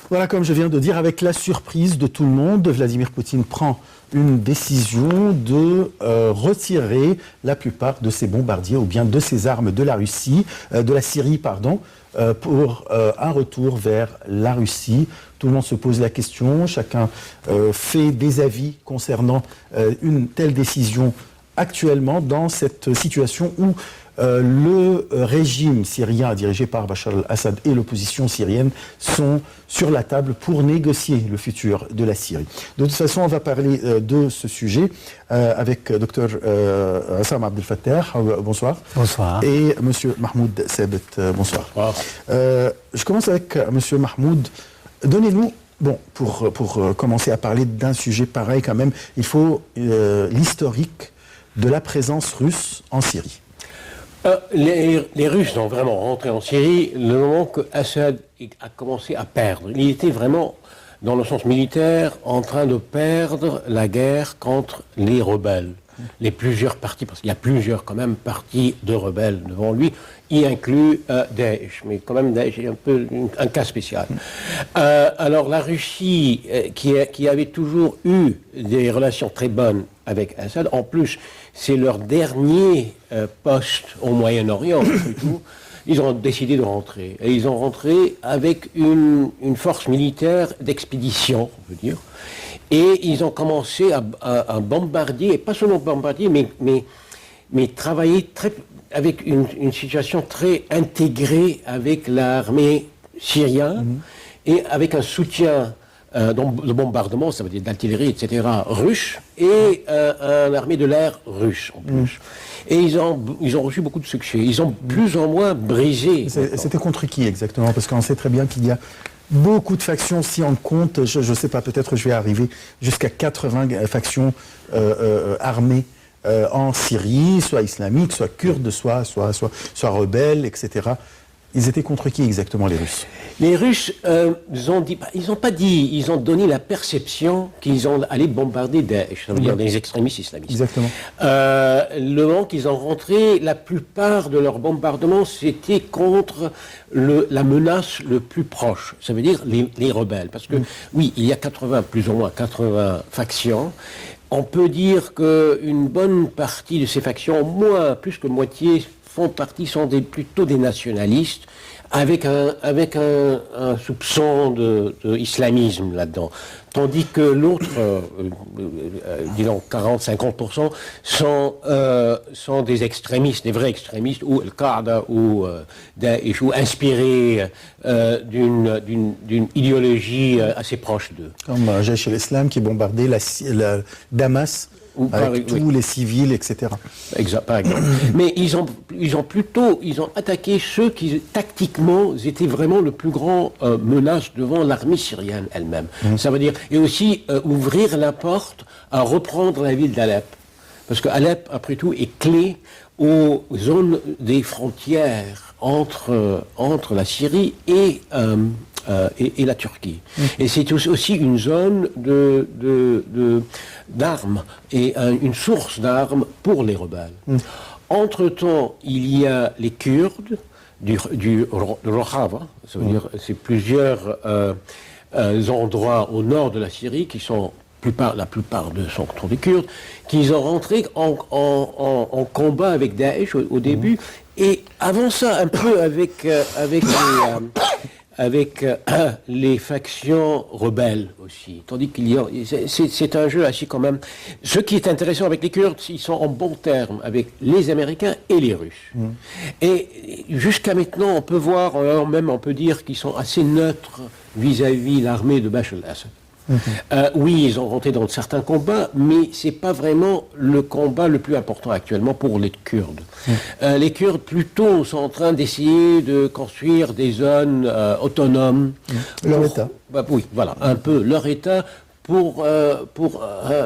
Voilà, comme je viens de dire, avec la surprise de tout le monde, Vladimir Poutine prend une décision de retirer la plupart de ses bombardiers ou bien de ses armes de la Russie, de la Syrie, pardon, pour un retour vers la Russie. Tout le monde se pose la question, chacun fait des avis concernant une telle décision actuellement dans cette situation où le régime syrien dirigé par Bachar al-Assad et l'opposition syrienne sont sur la table pour négocier le futur de la Syrie. De toute façon, on va parler de ce sujet avec Dr Assam Abdel Fattah, bonsoir. Bonsoir. Et M. Mahmoud Sebet, bonsoir. Je commence avec M. Mahmoud. Donnez-nous, bon, pour commencer à parler d'un sujet pareil quand même, il faut l'historique de la présence russe en Syrie. Les Russes sont vraiment rentrés en Syrie le moment que Assad a commencé à perdre. Il était vraiment, dans le sens militaire, en train de perdre la guerre contre les rebelles. Les plusieurs partis, parce qu'il y a plusieurs quand même partis de rebelles devant lui, y inclut Daesh. Mais quand même, Daesh est un peu un cas spécial. Alors la Russie, qui avait toujours eu des relations très bonnes avec Assad, en plus, c'est leur dernier poste au Moyen-Orient, plutôt. Ils ont décidé de rentrer. Et ils ont rentré avec une force militaire d'expédition, on peut dire. Et ils ont commencé à bombarder, et pas seulement bombarder, mais travailler avec une situation très intégrée avec l'armée syrienne et avec un soutien de bombardement, ça veut dire d'artillerie, etc., russe, et une armée de l'air russe en plus. Et ils ont reçu beaucoup de succès. Ils ont plus ou moins brisé. C'était contre qui exactement? Parce qu'on sait très bien qu'il y a beaucoup de factions, si on compte, je ne sais pas, peut-être je vais arriver jusqu'à 80 factions armées en Syrie, soit islamiques, soit kurdes, soit rebelles, etc. Ils étaient contre qui exactement, les Russes? Les Russes, ils ont donné la perception qu'ils allaient bombarder Daesh, ça veut dire des extrémistes islamistes. Exactement. Le moment qu'ils ont rentré, la plupart de leurs bombardements, c'était contre la menace le plus proche, ça veut dire les rebelles. Parce que, oui, il y a plus ou moins 80 factions. On peut dire qu'une bonne partie de ces factions, au moins plus que moitié, sont plutôt des nationalistes, avec un soupçon de islamisme là-dedans. Tandis que l'autre, disons 40-50%, sont des extrémistes, des vrais extrémistes, ou Al-Qaïda, ou Daesh, ou inspirés d'une idéologie assez proche d'eux. Comme Jaish al-Islam qui bombardait la Damas, avec tous les civils, etc. Exact, par exemple. Mais ils ont attaqué ceux qui, tactiquement, étaient vraiment le plus grand menace devant l'armée syrienne elle-même. Ça veut dire, et aussi ouvrir la porte à reprendre la ville d'Alep. Parce que Alep, après tout, est clé aux zones des frontières entre la Syrie et la Turquie. Et c'est aussi une zone d'armes et une source d'armes pour les rebelles. Entre-temps, il y a les Kurdes du Rojava, ça veut dire c'est plusieurs endroits au nord de la Syrie qui sont la plupart d'eux sont des Kurdes, qui ont rentré en combat avec Daesh au début, et avant ça un peu avec les factions rebelles aussi. Tandis c'est un jeu assez quand même. Ce qui est intéressant avec les Kurdes, ils sont en bons termes avec les Américains et les Russes. Et jusqu'à maintenant, on peut voir, on peut dire qu'ils sont assez neutres vis-à-vis l'armée de Bachar al-Assad. Oui, ils ont rentré dans certains combats, mais c'est pas vraiment le combat le plus important actuellement pour les Kurdes. Les Kurdes, plutôt, sont en train d'essayer de construire des zones autonomes. Leur État. Oui, voilà, un peu leur État pour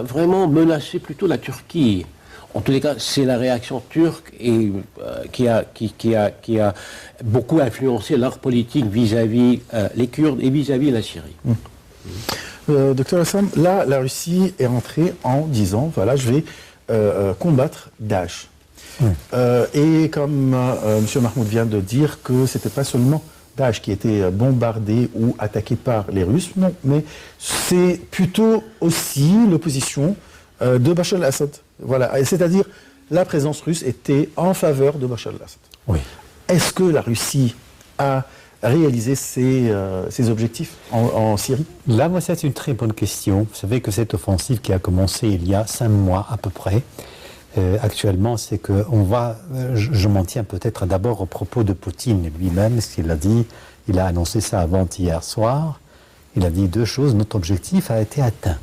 vraiment menacer plutôt la Turquie. En tous les cas, c'est la réaction turque qui a beaucoup influencé leur politique vis-à-vis les Kurdes et vis-à-vis la Syrie. Docteur Assam, là, la Russie est rentrée en disant, voilà, je vais combattre Daesh. Et comme M. Mahmoud vient de dire que ce n'était pas seulement Daesh qui était bombardé ou attaqué par les Russes, non, mais c'est plutôt aussi l'opposition de Bachar el-Assad. Voilà, c'est-à-dire la présence russe était en faveur de Bachar el-Assad. Oui. Est-ce que la Russie a réalisé ses objectifs en Syrie? Là, moi, c'est une très bonne question. Vous savez que cette offensive qui a commencé il y a 5 mois à peu près, actuellement, c'est qu'on va... je m'en tiens peut-être d'abord au propos de Poutine lui-même, ce qu'il a dit. Il a annoncé ça avant-hier soir. Il a dit 2 choses. Notre objectif a été atteint.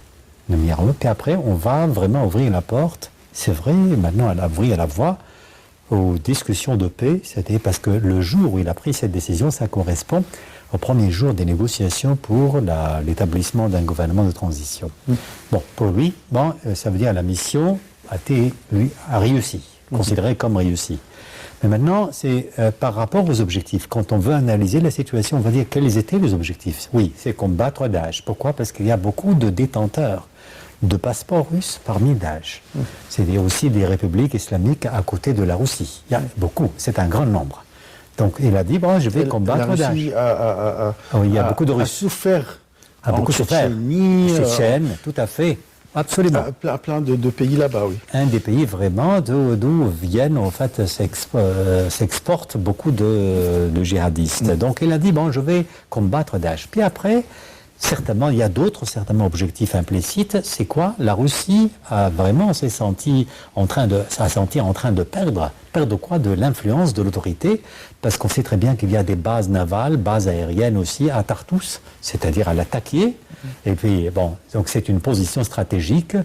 Puis après, on va vraiment ouvrir la porte. C'est vrai, maintenant, elle a ouvert la voie aux discussions de paix. C'était parce que le jour où il a pris cette décision, ça correspond au premier jour des négociations pour l'établissement d'un gouvernement de transition. Bon, pour lui, ça veut dire la mission a réussi, considérée comme réussie. Mais maintenant, c'est par rapport aux objectifs. Quand on veut analyser la situation, on va dire quels étaient les objectifs. Oui, c'est combattre Daesh. Pourquoi? Parce qu'il y a beaucoup de détenteurs de passeports russes parmi Daesh. C'est-à-dire aussi des républiques islamiques à côté de la Russie. Il y a beaucoup, c'est un grand nombre. Donc il a dit, je vais combattre Daesh. Il y a beaucoup de Russes. A beaucoup souffert. Tchétchène, tout à fait. Absolument. Plein de pays là-bas, oui. Un des pays vraiment d'où viennent, en fait, s'exportent beaucoup de djihadistes. Donc il a dit, je vais combattre Daesh. Puis après, certainement, il y a d'autres objectifs implicites. C'est quoi? La Russie a vraiment s'est sentie en train de perdre. Perdre quoi? De l'influence de l'autorité, parce qu'on sait très bien qu'il y a des bases navales, bases aériennes aussi à Tartous, c'est-à-dire à l'attaquer. Et puis, donc c'est une position stratégique.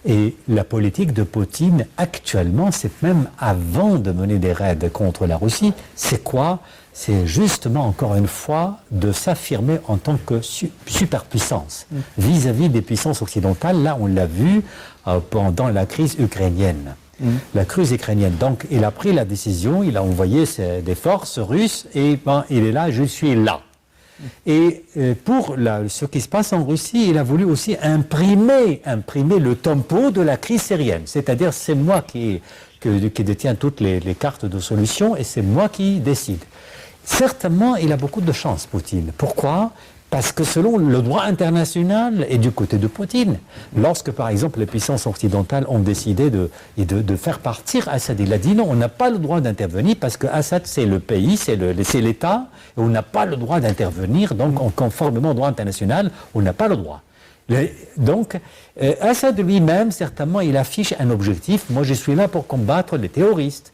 Et la politique de Poutine, actuellement, c'est même avant de mener des raids contre la Russie, c'est quoi? C'est justement, encore une fois, de s'affirmer en tant que superpuissance vis-à-vis des puissances occidentales. Là, on l'a vu pendant la crise ukrainienne. La crise ukrainienne. Donc, il a pris la décision, il a envoyé des forces russes et il est là, je suis là. Et pour ce qui se passe en Russie, il a voulu aussi imprimer le tempo de la crise syrienne. C'est-à-dire, c'est moi qui détient toutes les cartes de solution et c'est moi qui décide. Certainement, il a beaucoup de chance, Poutine. Pourquoi? Parce que selon le droit international est du côté de Poutine. Lorsque, par exemple, les puissances occidentales ont décidé de faire partir Assad, il a dit non, on n'a pas le droit d'intervenir parce que Assad, c'est le pays, c'est l'État, et on n'a pas le droit d'intervenir, donc conformément au droit international, on n'a pas le droit. Donc, Assad lui-même, certainement, il affiche un objectif. Moi, je suis là pour combattre les terroristes.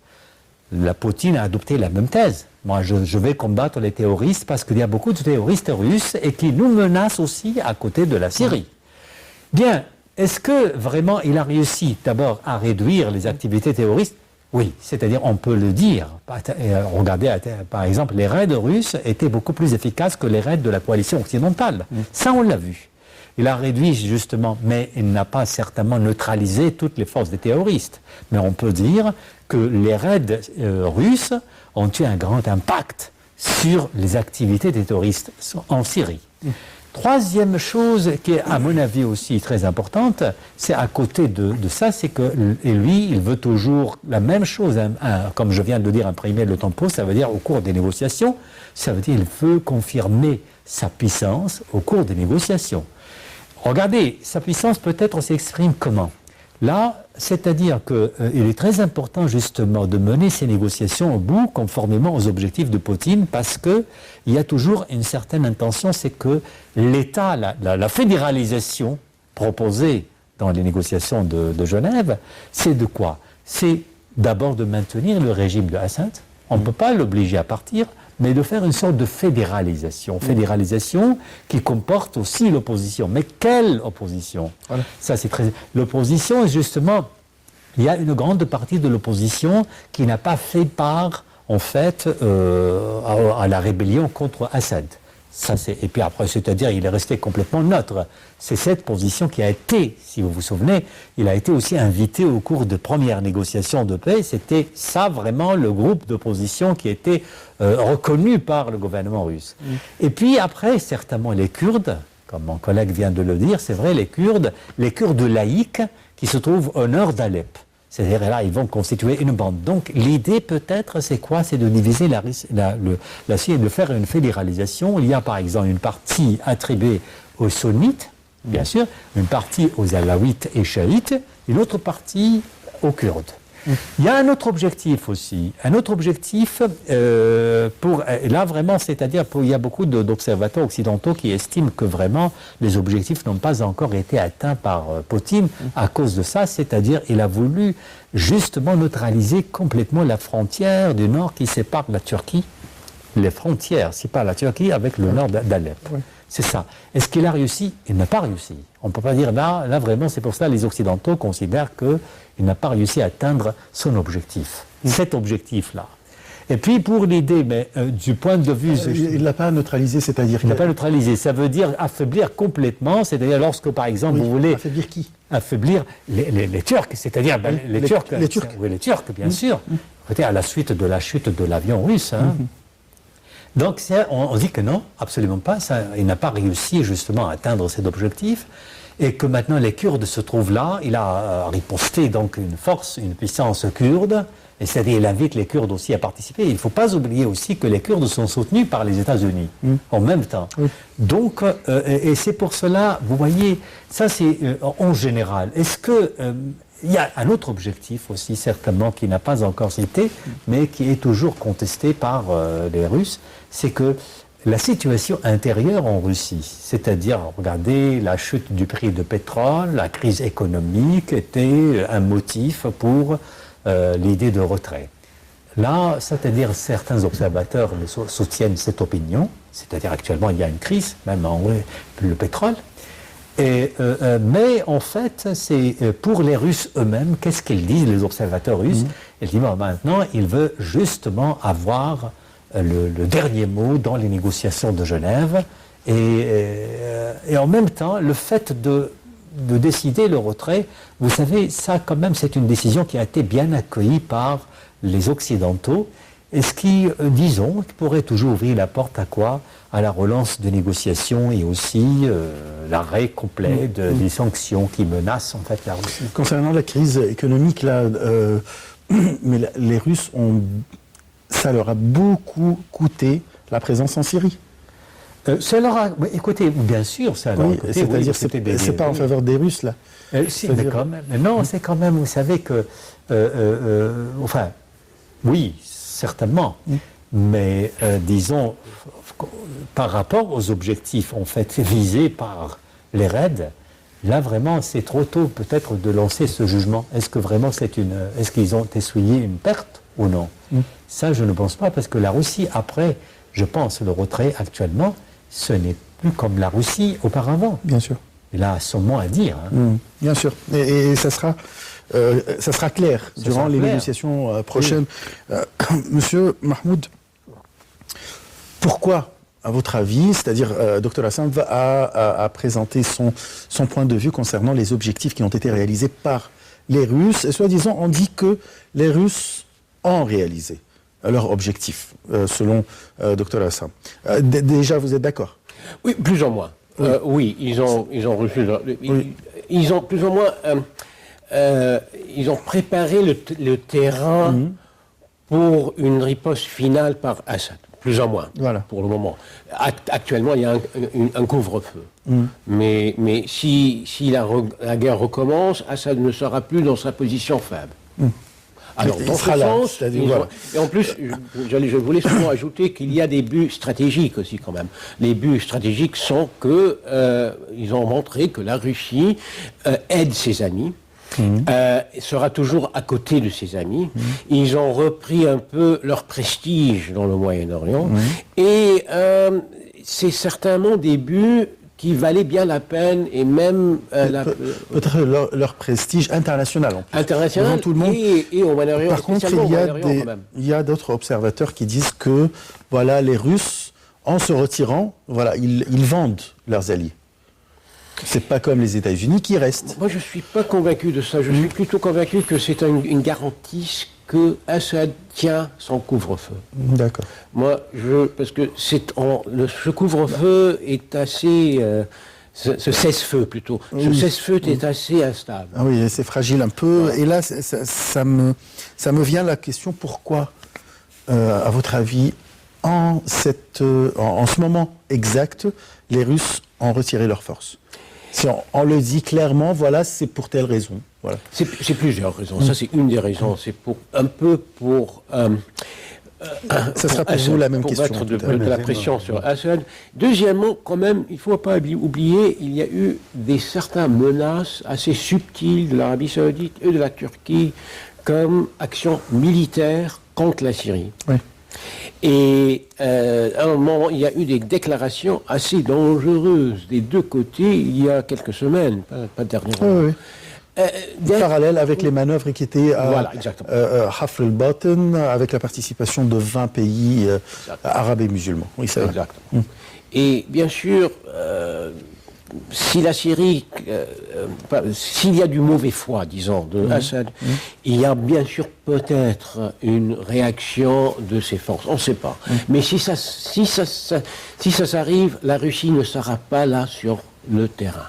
La Poutine a adopté la même thèse. Moi, je vais combattre les terroristes parce qu'il y a beaucoup de terroristes russes et qui nous menacent aussi à côté de la Syrie. Bien, est-ce que vraiment il a réussi d'abord à réduire les activités terroristes? Oui, c'est-à-dire on peut le dire. Regardez, par exemple, les raids russes étaient beaucoup plus efficaces que les raids de la coalition occidentale. Ça, on l'a vu. Il a réduit justement, mais il n'a pas certainement neutralisé toutes les forces des terroristes. Mais on peut dire que les raids russes ont eu un grand impact sur les activités des terroristes en Syrie. Troisième chose qui est à mon avis aussi très importante, c'est à côté de ça, c'est que lui, il veut toujours la même chose, comme je viens de le dire, imprimer le tempo, ça veut dire au cours des négociations, ça veut dire qu'il veut confirmer sa puissance au cours des négociations. Regardez, sa puissance peut-être s'exprime comment? Là, c'est-à-dire qu'il est très important justement de mener ces négociations au bout conformément aux objectifs de Poutine parce qu'il y a toujours une certaine intention, c'est que l'État, la fédéralisation proposée dans les négociations de Genève, c'est de quoi? C'est d'abord de maintenir le régime de Assad, on ne peut pas l'obliger à partir, mais de faire une sorte de fédéralisation. Fédéralisation qui comporte aussi l'opposition. Mais quelle opposition? Voilà. Ça, c'est très... L'opposition, justement, il y a une grande partie de l'opposition qui n'a pas fait part, en fait, à la rébellion contre Assad. Ça, et puis après, c'est-à-dire, il est resté complètement neutre. C'est cette position qui a été, si vous vous souvenez, il a été aussi invité au cours de premières négociations de paix. C'était ça, vraiment, le groupe d'opposition qui était reconnu par le gouvernement russe. Et puis après, certainement, les Kurdes, comme mon collègue vient de le dire, c'est vrai, les Kurdes laïcs qui se trouvent au nord d'Alep. C'est-à-dire là, ils vont constituer une bande. Donc l'idée peut-être, c'est quoi? C'est de diviser la Syrie et de faire une fédéralisation. Il y a par exemple une partie attribuée aux sunnites, bien sûr, une partie aux alaouites et chiites, une autre partie aux Kurdes. Il y a un autre objectif aussi, là vraiment, c'est-à-dire il y a beaucoup d'observateurs occidentaux qui estiment que vraiment les objectifs n'ont pas encore été atteints par Poutine à cause de ça, c'est-à-dire il a voulu justement neutraliser complètement la frontière du nord qui sépare la Turquie, les frontières séparent la Turquie avec le nord d'Alep. Oui. C'est ça. Est-ce qu'il a réussi? Il n'a pas réussi. On ne peut pas dire là vraiment, c'est pour ça que les Occidentaux considèrent qu'il n'a pas réussi à atteindre son objectif, cet objectif-là. Et puis pour l'idée, mais du point de vue... il ne l'a pas neutralisé, c'est-à-dire... Il ne l'a pas neutralisé, ça veut dire affaiblir complètement, c'est-à-dire lorsque par exemple vous voulez... Affaiblir qui? Affaiblir les Turcs, c'est-à-dire les Turcs. Les Turcs. Oui, les Turcs, bien sûr. À la suite de la chute de l'avion russe. Hein. Donc on dit que non, absolument pas, il n'a pas réussi justement à atteindre cet objectif et que maintenant les Kurdes se trouvent là, il a riposté donc une force, une puissance kurde, et c'est-à-dire il invite les Kurdes aussi à participer. Il ne faut pas oublier aussi que les Kurdes sont soutenus par les États-Unis en même temps. Donc, et c'est pour cela, vous voyez, ça c'est en général. Est-ce que... il y a un autre objectif aussi, certainement, qui n'a pas encore été, mais qui est toujours contesté par les Russes, c'est que la situation intérieure en Russie, c'est-à-dire, regardez, la chute du prix du pétrole, la crise économique, était un motif pour l'idée de retrait. Là, c'est-à-dire, certains observateurs soutiennent cette opinion, c'est-à-dire actuellement, il y a une crise, même en le pétrole. Mais en fait, c'est pour les Russes eux-mêmes, qu'est-ce qu'ils disent, les observateurs russes? Ils disent maintenant, ils veulent justement avoir le dernier mot dans les négociations de Genève. Et en même temps, le fait de décider le retrait, vous savez, ça quand même, c'est une décision qui a été bien accueillie par les Occidentaux. Et ce qui, disons, pourrait toujours ouvrir la porte à quoi? À la relance de négociations et aussi l'arrêt complet des sanctions qui menacent en fait la Russie. Concernant la crise économique, là, mais les Russes ça leur a beaucoup coûté la présence en Syrie. Ça leur a, écoutez, bien sûr, ça leur a coûté. C'est-à-dire, c'est pas en faveur des Russes là. Si, mais quand même. Mais non, c'est quand même, vous savez que, enfin, oui, certainement. Mais disons, par rapport aux objectifs en fait visés par les raids, là vraiment c'est trop tôt peut-être de lancer ce jugement. Est-ce que vraiment est-ce qu'ils ont essuyé une perte ou non? Ça je ne pense pas, parce que la Russie après, je pense, le retrait actuellement, ce n'est plus comme la Russie auparavant. Bien sûr. Il a son mot à dire. Bien sûr. Et ça sera clair durant les négociations prochaines. Monsieur Mahmoud, pourquoi, à votre avis, c'est-à-dire Dr Hassan a présenté son point de vue concernant les objectifs qui ont été réalisés par les Russes, et soi-disant on dit que les Russes ont réalisé leur objectif, selon Dr Hassan. Déjà, vous êtes d'accord? Oui, plus ou moins. Oui, ils ont reçu... Ils ont plus ou moins... ils ont préparé le terrain pour une riposte finale par Assad. Plus ou moins, voilà. Pour le moment. Actuellement, il y a un couvre-feu. Mais si la guerre recommence, Assad ne sera plus dans sa position faible. Alors, dans ce sens, et en plus, je voulais souvent ajouter qu'il y a des buts stratégiques aussi quand même. Les buts stratégiques sont que ils ont montré que la Russie aide ses amis, sera toujours à côté de ses amis. Ils ont repris un peu leur prestige dans le Moyen-Orient. Et c'est certainement des buts qui valaient bien la peine, et même... peut-être leur prestige international, en plus. International, devant tout le monde. Et au Moyen-Orient. Par contre, il y a d'autres observateurs qui disent que voilà, les Russes, en se retirant, voilà, ils vendent leurs alliés. C'est pas comme les États-Unis qui restent. Moi, je suis pas convaincu de ça. Je suis plutôt convaincu que c'est une garantie que Assad tient son couvre-feu. D'accord. Moi, parce que ce couvre-feu est assez ce cesse-feu plutôt. Ce cesse-feu est assez instable. Ah oui, c'est fragile un peu. Et là, ça me vient la question, pourquoi, à votre avis, en ce moment exact, les Russes ont retiré leurs forces? Si on le dit clairement, voilà, c'est pour telle raison. Voilà. C'est plusieurs raisons. Ça, c'est une des raisons. C'est pour ça sera pour vous la même question. Pour mettre de la pression sur Assad. Deuxièmement, quand même, il ne faut pas oublier, il y a eu certaines menaces assez subtiles de l'Arabie Saoudite et de la Turquie comme action militaire contre la Syrie. Oui. Et à un moment, il y a eu des déclarations assez dangereuses des deux côtés il y a quelques semaines, pas dernièrement. Oui, oui. Parallèle avec les manœuvres qui étaient à Hafr el-Batin, avec la participation de 20 pays arabes et musulmans. Oui, c'est vrai. Exactement. Et bien sûr, si la Syrie, s'il y a du mauvais foi, disons, de Assad, il y a bien sûr peut-être une réaction de ses forces. On ne sait pas. Mais si ça s'arrive, la Russie ne sera pas là sur le terrain.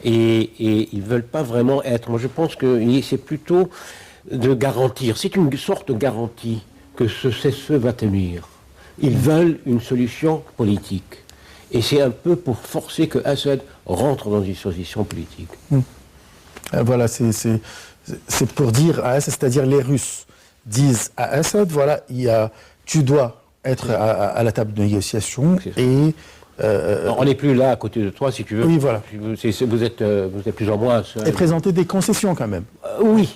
Et ils ne veulent pas vraiment être. Moi, je pense que c'est plutôt de garantir. C'est une sorte de garantie que ce cessez-le-feu va tenir. Ils veulent une solution politique. Et c'est un peu pour forcer que Assad rentre dans une solution politique. Voilà, c'est pour dire à Assad, c'est-à-dire les Russes disent à Assad, voilà, tu dois être à la table de négociation et... on n'est plus là à côté de toi, si tu veux. Oui, voilà. Vous êtes plus ou moins... Et présenter des concessions quand même. Oui.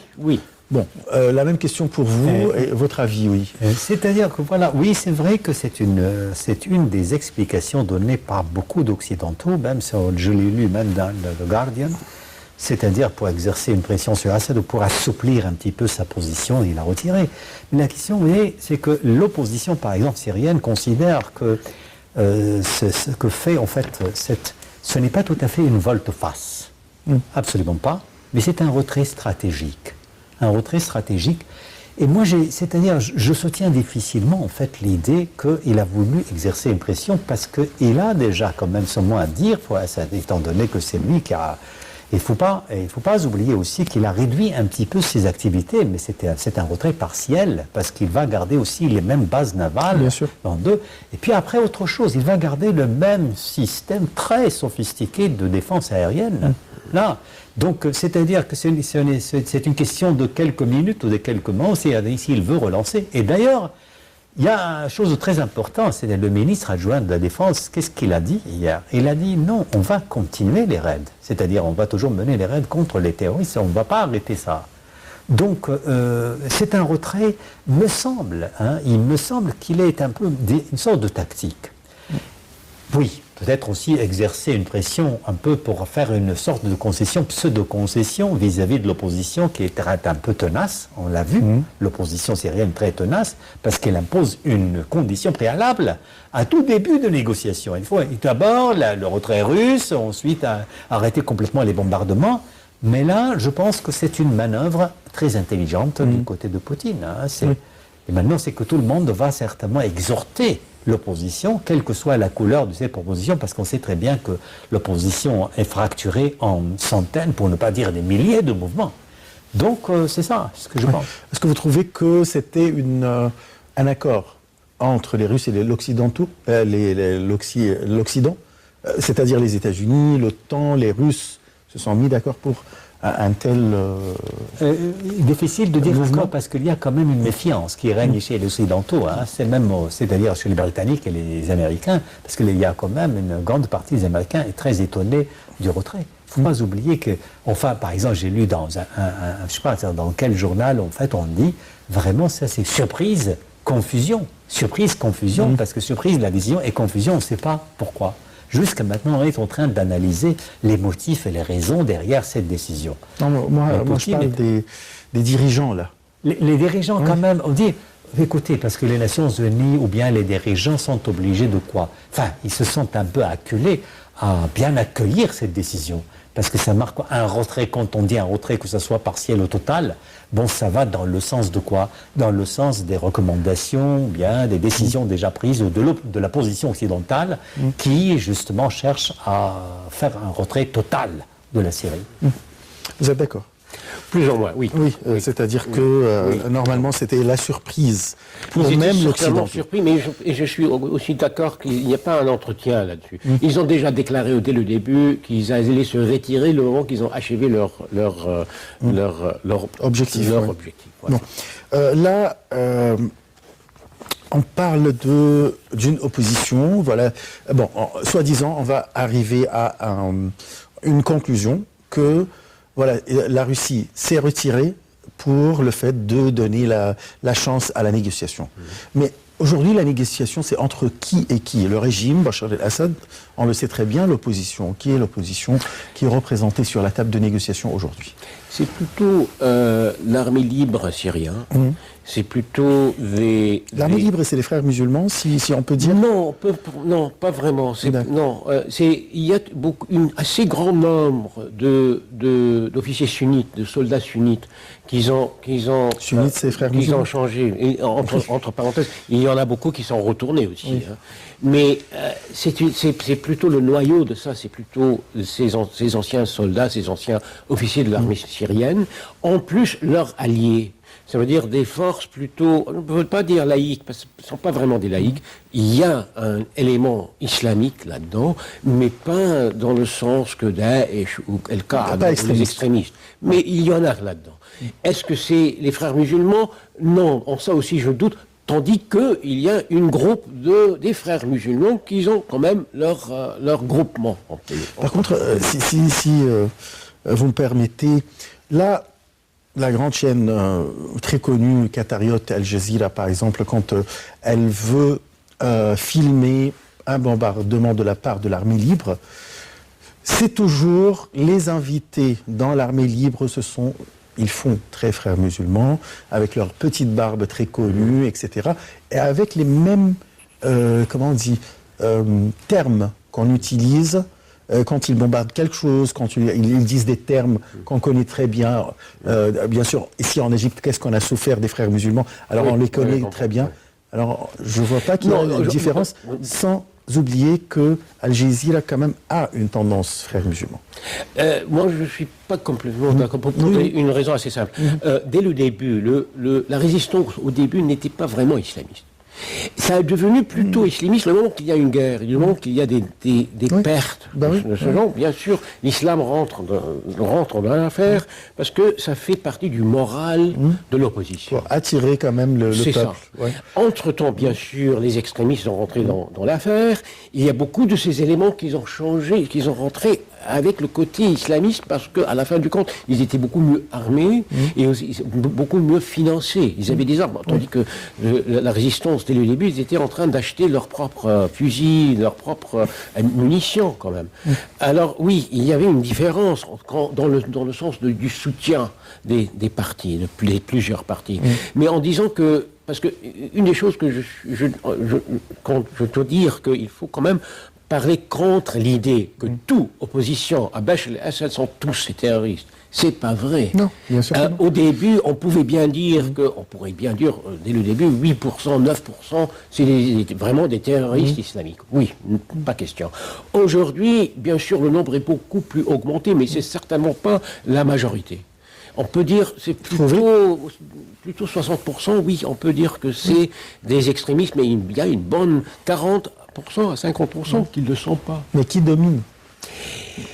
Bon, la même question pour vous, et votre avis, oui. C'est-à-dire que voilà, oui, c'est vrai que c'est une des explications données par beaucoup d'Occidentaux, même je l'ai lu même dans le Guardian, c'est-à-dire pour exercer une pression sur Assad ou pour assouplir un petit peu sa position et la retirer. Mais la question, c'est que l'opposition, par exemple, syrienne, considère que ce que fait, en fait, ce n'est pas tout à fait une volte-face. Absolument pas. Mais c'est un retrait stratégique. Un retrait stratégique. Et moi, c'est-à-dire, je soutiens difficilement, en fait, l'idée qu'il a voulu exercer une pression parce qu'il a déjà quand même son mot à dire, étant donné que c'est lui qui a... Il ne faut pas oublier aussi qu'il a réduit un petit peu ses activités, mais c'est un retrait partiel, parce qu'il va garder aussi les mêmes bases navales. Bien sûr. Dans deux. Et puis après, autre chose, il va garder le même système très sophistiqué de défense aérienne. Là. Donc, c'est-à-dire que c'est une question de quelques minutes ou de quelques mois s'il veut relancer. Et d'ailleurs, il y a une chose de très importante, c'est le ministre adjoint de la Défense, qu'est-ce qu'il a dit hier? Il a dit non, on va continuer les raids. C'est-à-dire, on va toujours mener les raids contre les terroristes, on ne va pas arrêter ça. Donc, c'est un retrait, il me semble qu'il est un peu une sorte de tactique. Oui, peut-être aussi exercer une pression un peu pour faire une sorte de concession, pseudo-concession vis-à-vis de l'opposition qui est un peu tenace, on l'a vu, l'opposition syrienne très tenace, parce qu'elle impose une condition préalable à tout début de négociation. Il faut d'abord le retrait russe, ensuite arrêter complètement les bombardements, mais là, je pense que c'est une manœuvre très intelligente du côté de Poutine. Et maintenant, c'est que tout le monde va certainement exhorter l'opposition, quelle que soit la couleur de ces propositions, parce qu'on sait très bien que l'opposition est fracturée en centaines, pour ne pas dire des milliers de mouvements. Donc, c'est ça, ce que je pense. Est-ce que vous trouvez que c'était un accord entre les Russes et l'Occident, c'est-à-dire les États-Unis, l'OTAN, les Russes se sont mis d'accord pour un tel... difficile de dire encore parce qu'il y a quand même une méfiance qui règne chez les Occidentaux, c'est-à-dire chez les Britanniques et les Américains, parce qu'il y a quand même une grande partie des Américains est très étonnée du retrait. Il ne faut pas oublier que, enfin, par exemple, j'ai lu dans je sais pas dans quel journal, en fait, on dit vraiment ça, c'est surprise, confusion. Surprise, confusion, parce que surprise, la décision, et confusion, on ne sait pas pourquoi. Jusqu'à maintenant, on est en train d'analyser les motifs et les raisons derrière cette décision. Non, moi je parle des dirigeants, là. Les dirigeants, quand même, on dit, écoutez, parce que les Nations Unies ou bien les dirigeants sont obligés de quoi? Enfin, ils se sont un peu acculés à bien accueillir cette décision. parce que ça marque un retrait. Quand on dit un retrait, que ce soit partiel ou total, bon, ça va dans le sens de quoi? Dans le sens des recommandations, bien des décisions déjà prises ou de la position occidentale qui, justement, cherche à faire un retrait total de la Syrie. Vous êtes d'accord? Plus ou moins, oui. Oui, c'est-à-dire que normalement c'était la surprise pour Ils même étaient l'Occident. certainement surpris, mais je suis aussi d'accord qu'il n'y a pas un entretien là-dessus. Ils ont déjà déclaré dès le début qu'ils allaient se retirer le moment qu'ils ont achevé leur Objectif, Leur ouais. objectif, voilà. Non. Là, on parle d'une opposition. Voilà. Bon, soi-disant, on va arriver à une conclusion que voilà, la Russie s'est retirée pour le fait de donner la chance à la négociation. Mais aujourd'hui, la négociation, c'est entre qui et qui? Le régime, Bachar el-Assad, on le sait très bien, l'opposition. Qui est l'opposition qui est représentée sur la table de négociation aujourd'hui? C'est plutôt l'armée libre syrienne. C'est plutôt L'armée libre, c'est les frères musulmans, si on peut dire? Non, non, pas vraiment. Il y a un assez grand nombre d'officiers sunnites, de soldats sunnites, qu'ils ont Sunnites, c'est frères musulmans. Ils ont changé. Et entre parenthèses, il y en a beaucoup qui sont retournés aussi. Oui. Hein. Mais c'est plutôt le noyau de ça, c'est plutôt ces anciens soldats, ces anciens officiers de l'armée syrienne, en plus leurs alliés. Ça veut dire des forces plutôt, on ne peut pas dire laïques, parce que ce ne sont pas vraiment des laïcs. Il y a un élément islamique là-dedans, mais pas dans le sens que Daesh ou Al-Qaïda, les extrémistes. Mais il y en a là-dedans. Est-ce que c'est les frères musulmans? Non, en ça aussi je doute. Tandis qu'il y a une groupe des frères musulmans qui ont quand même leur groupement. Par contre, si vous me permettez, là, la grande chaîne très connue, qatariote, Al Jazeera par exemple, quand elle veut filmer un bombardement de la part de l'armée libre, c'est toujours les invités dans l'armée libre, ils font très frères musulmans, avec leur petite barbe très connue, etc. Et avec les mêmes, termes qu'on utilise quand ils bombardent quelque chose, quand ils disent des termes qu'on connaît très bien. Bien sûr, ici en Égypte, qu'est-ce qu'on a souffert des frères musulmans? Alors on les connaît très bien. Alors je ne vois pas qu'il y a une différence, sans oublier que Al Jazeera quand même a une tendance frères musulmans. Moi, je ne suis pas complètement d'accord, pour une raison assez simple. Dès le début, la résistance au début n'était pas vraiment islamiste. Ça est devenu plutôt islamiste le moment qu'il y a une guerre, le moment qu'il y a des pertes de ce genre. Bien sûr, l'islam rentre dans l'affaire parce que ça fait partie du moral de l'opposition. Pour attirer quand même le peuple. Ça. Ouais. Entre-temps, bien sûr, les extrémistes sont rentrés dans l'affaire. Il y a beaucoup de ces éléments qui ont changé, qui ont rentré avec le côté islamiste parce qu'à la fin du compte, ils étaient beaucoup mieux armés et aussi beaucoup mieux financés. Ils avaient des armes, tandis que la résistance, dès le début, ils étaient en train d'acheter leurs propres fusils, leurs propres munitions quand même. Alors oui, il y avait une différence dans le sens du soutien des partis, des plusieurs partis. Mais en disant que, parce que une des choses que quand je dois dire qu'il faut quand même parler contre l'idée que toute opposition à Bachar el-Assad sont tous ces terroristes. C'est pas vrai. Non, bien sûr. Au début, on pouvait bien dire on pourrait bien dire dès le début, 8%, 9%, c'est vraiment des terroristes islamiques. Oui, pas question. Aujourd'hui, bien sûr, le nombre est beaucoup plus augmenté, mais c'est certainement pas la majorité. On peut dire, c'est plutôt 60%, oui, on peut dire que c'est des extrémistes, mais il y a une bonne 40% à 50% qui ne le sont pas. Mais qui domine?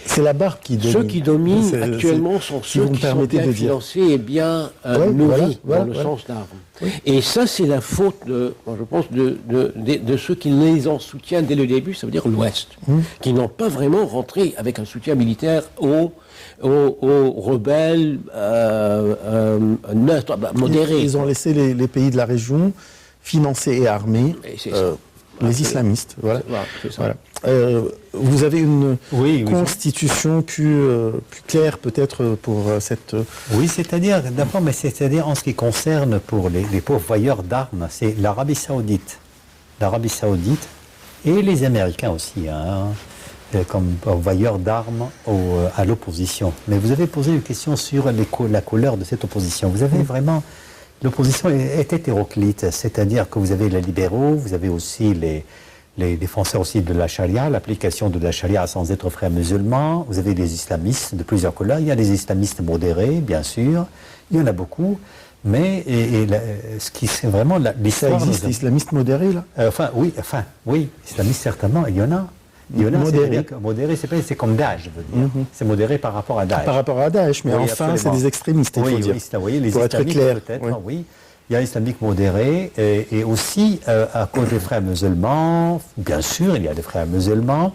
C'est la barre qui domine. Ceux qui dominent actuellement sont ceux qui sont bien financés et bien nourris, dans le sens d'armes. Oui. Et ça, c'est la faute, je pense, de ceux qui les en soutiennent dès le début, ça veut dire l'Ouest, qui n'ont pas vraiment rentré avec un soutien militaire aux rebelles neutres, modérés. Ils ont laissé les pays de la région financés et armés. Les islamistes, voilà. C'est ça. Voilà. Vous avez une constitution plus claire peut-être pour cette... Oui, c'est-à-dire, d'abord, mais c'est-à-dire en ce qui concerne pour les pourvoyeurs d'armes, c'est l'Arabie Saoudite et les Américains aussi. comme envoyeur d'armes à l'opposition. Mais vous avez posé une question sur la couleur de cette opposition. Vous avez vraiment... L'opposition est hétéroclite, c'est-à-dire que vous avez les libéraux, vous avez aussi les défenseurs aussi de la charia, l'application de la charia sans être frères musulmans, vous avez des islamistes de plusieurs couleurs, il y a des islamistes modérés, bien sûr, il y en a beaucoup, mais ce qui c'est vraiment l'histoire... Ça existe, islamistes modérés, là oui, islamistes certainement, il y en a. Modéré, c'est comme Daesh, je veux dire. C'est modéré par rapport à Daesh. Par rapport à Daesh, mais oui, enfin, absolument. c'est des extrémistes, il faut dire. Oui, les pour être clair. Peut-être, oui. Il y a l'islamique modéré et aussi à cause des frères musulmans, bien sûr, il y a des frères musulmans.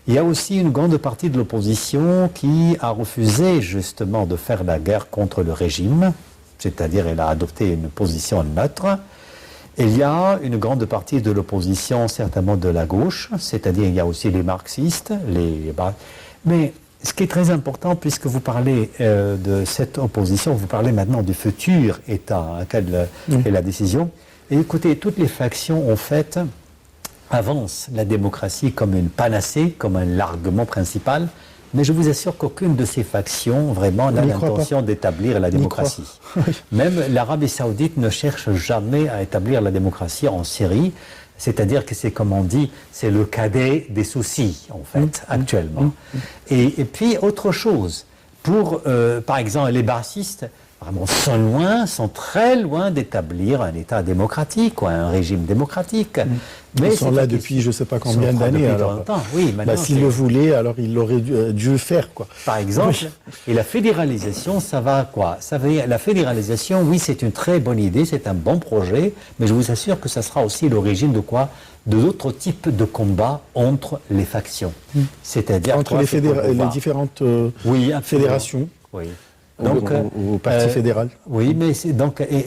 Il y a aussi une grande partie de l'opposition qui a refusé justement de faire la guerre contre le régime, c'est-à-dire elle a adopté une position neutre. Il y a une grande partie de l'opposition, certainement de la gauche, c'est-à-dire il y a aussi les marxistes, mais ce qui est très important, puisque vous parlez de cette opposition, vous parlez maintenant du futur État, quelle est la décision. Et écoutez, toutes les factions, en fait, avancent la démocratie comme une panacée, comme un argument principal, mais je vous assure qu'aucune de ces factions vraiment n'a l'intention d'établir la démocratie. Même l'Arabie Saoudite ne cherche jamais à établir la démocratie en Syrie, c'est-à-dire que c'est, comme on dit, c'est le cadet des soucis, en fait, actuellement. Et puis, autre chose, pour, par exemple, les baathistes, vraiment sont très loin d'établir un État démocratique ou un régime démocratique. Mais ils sont là depuis je ne sais pas combien d'années. Oui, s'ils le voulaient, alors ils l'auraient dû le faire, quoi. Par exemple, et la fédéralisation, ça va quoi? La fédéralisation, oui, c'est une très bonne idée, c'est un bon projet, mais je vous assure que ça sera aussi l'origine de quoi? De d'autres types de combats entre les factions. C'est-à-dire entre les différentes fédérations. Oui. Donc, au Parti fédéral. Oui, mais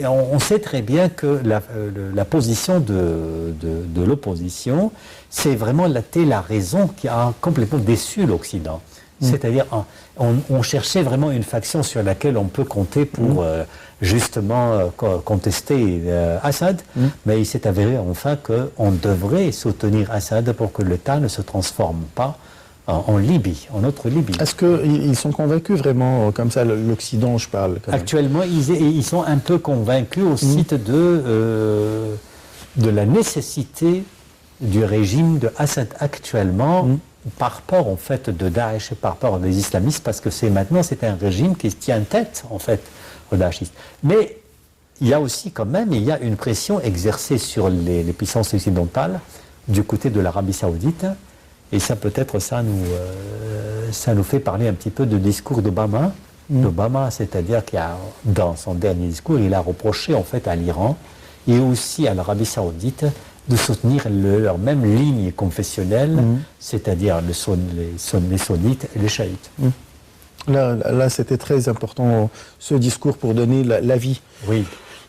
on sait très bien que la position de l'opposition, c'est vraiment la raison qui a complètement déçu l'Occident. C'est-à-dire, on cherchait vraiment une faction sur laquelle on peut compter pour justement contester Assad, mais il s'est avéré enfin qu'on devrait soutenir Assad pour que l'État ne se transforme pas en Libye, en autre Libye. Est-ce qu'ils sont convaincus vraiment, comme ça, l'Occident, je parle Actuellement, ils sont un peu convaincus au site de la nécessité du régime de Assad actuellement, par peur, en fait, de Daesh, par peur des islamistes, parce que maintenant, c'est un régime qui tient tête, en fait, aux daéchistes. Mais il y a aussi, quand même, une pression exercée sur les puissances occidentales, du côté de l'Arabie Saoudite. Et ça, peut-être, ça nous fait parler un petit peu du discours d'Obama. D'Obama, c'est-à-dire qu'il a, dans son dernier discours, il a reproché en fait à l'Iran et aussi à l'Arabie Saoudite de soutenir leur même ligne confessionnelle, c'est-à-dire les sunnites et les chiites. Là, c'était très important, ce discours, pour donner l'avis. Oui.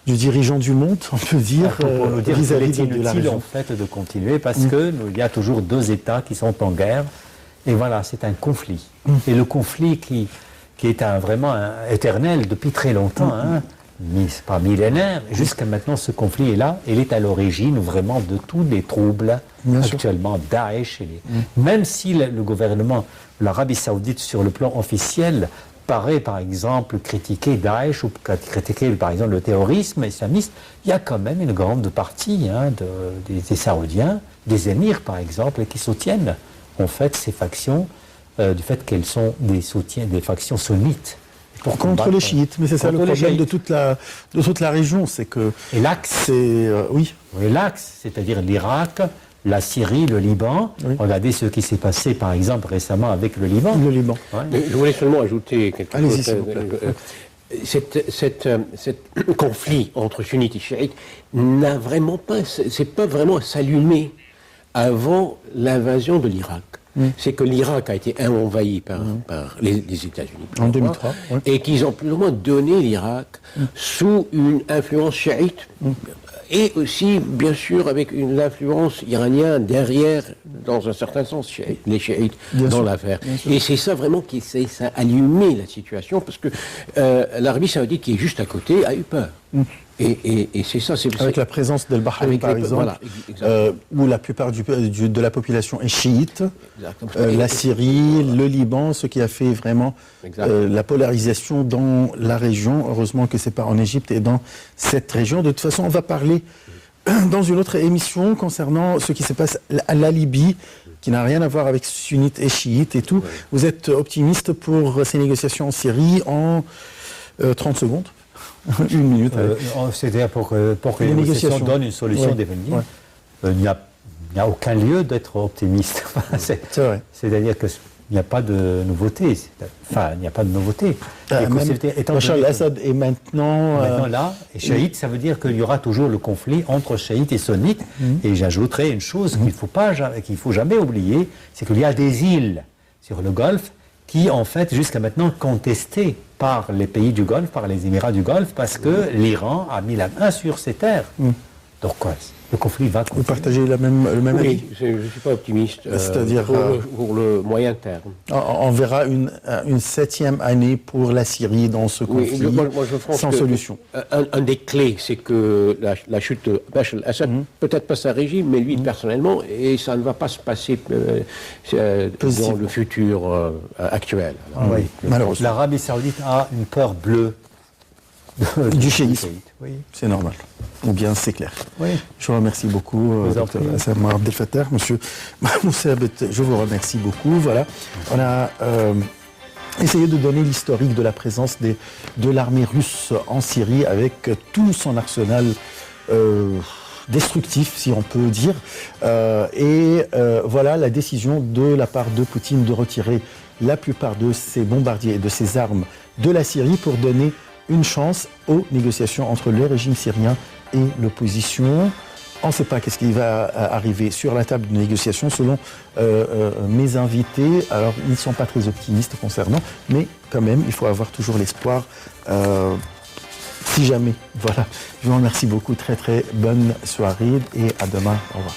Du dirigeant du monde, on peut dire, pour nous dire qu'il est de la inutile région. en fait de continuer parce qu'il y a toujours deux États qui sont en guerre et voilà, c'est un conflit. Et le conflit qui est vraiment éternel depuis très longtemps, pas millénaire, jusqu'à maintenant ce conflit est là, il est à l'origine vraiment de tous les troubles actuellement, Daesh. Même si le gouvernement, l'Arabie Saoudite sur le plan officiel, paraît, par exemple, critiquer Daesh ou critiquer, par exemple, le terrorisme islamiste, il y a quand même une grande partie des Saoudiens, des émirs, par exemple, qui soutiennent, en fait, ces factions, du fait qu'elles sont des factions sunnites. Contre les chiites, mais c'est ça le problème de toute la région, c'est que... Et l'axe, oui, l'axe, c'est-à-dire l'Irak, la Syrie, le Liban. Regardez ce qui s'est passé, par exemple, récemment avec le Liban. Le Liban. Ouais. Je voulais seulement ajouter quelque chose. Cet conflit entre sunnites et chiites n'a vraiment pas, c'est pas vraiment s'allumer avant l'invasion de l'Irak. C'est que l'Irak a été envahi par les États-Unis en 2003, et qu'ils ont plus ou moins donné l'Irak sous une influence chiite. Et aussi, bien sûr, avec une influence iranienne derrière, dans un certain sens, les chiites dans l'affaire. Et c'est ça vraiment qui a allumé la situation, parce que l'Arabie Saoudite, qui est juste à côté, a eu peur. Et c'est ça, c'est Avec la présence d'El Bahrain, Avec par les- exemple, voilà, exactement. où la plupart de la population est chiite, Exactement. la Syrie, le Liban, ce qui a fait vraiment Exact. la polarisation dans la région. Heureusement que c'est pas en Égypte et dans cette région. De toute façon, on va parler dans une autre émission concernant ce qui se passe à la Libye, qui n'a rien à voir avec sunnites et chiites et tout. Vous êtes optimiste pour ces négociations en Syrie en 30 secondes? Une minute. C'est-à-dire pour que les négociations donnent une solution définitive. Ouais. Il n'y a aucun lieu d'être optimiste. C'est vrai. C'est-à-dire qu'il n'y a pas de nouveauté. Enfin, il n'y a pas de nouveauté. Bachar al-Assad est maintenant là, et chiite, ça veut dire qu'il y aura toujours le conflit entre chiites et sunnites. Et j'ajouterai une chose qu'il ne faut jamais oublier, c'est qu'il y a des îles sur le Golfe qui, en fait, jusqu'à maintenant, contestées par les pays du Golfe, par les Émirats du Golfe, parce que l'Iran a mis la main sur ces terres. Donc, le conflit va continuer. Vous partagez le même avis? Oui, je ne suis pas optimiste. C'est-à-dire, pour le moyen terme. On verra une 7e année pour la Syrie dans ce conflit, moi, je pense sans que solution. Un des clés, c'est que la chute de Bachar al-Assad, peut-être pas sa régime, mais lui personnellement, et ça ne va pas se passer dans le futur actuel. Alors, Malheureusement. L'Arabie Saoudite a une peur bleue Du chiisme. Oui. C'est normal. Ou bien c'est clair. Oui. Je vous remercie beaucoup, Dr Hassan Abdel Fattah. Monsieur Moussa Abed, je vous remercie beaucoup. Voilà. On a essayé de donner l'historique de la présence de l'armée russe en Syrie avec tout son arsenal destructif, si on peut dire. Voilà la décision de la part de Poutine de retirer la plupart de ses bombardiers et de ses armes de la Syrie pour donner une chance aux négociations entre le régime syrien et l'opposition. On ne sait pas qu'est-ce qui va arriver sur la table de négociation selon mes invités. Alors, ils ne sont pas très optimistes concernant, mais quand même, il faut avoir toujours l'espoir, si jamais. Voilà. Je vous remercie beaucoup. Très, très bonne soirée et à demain. Au revoir.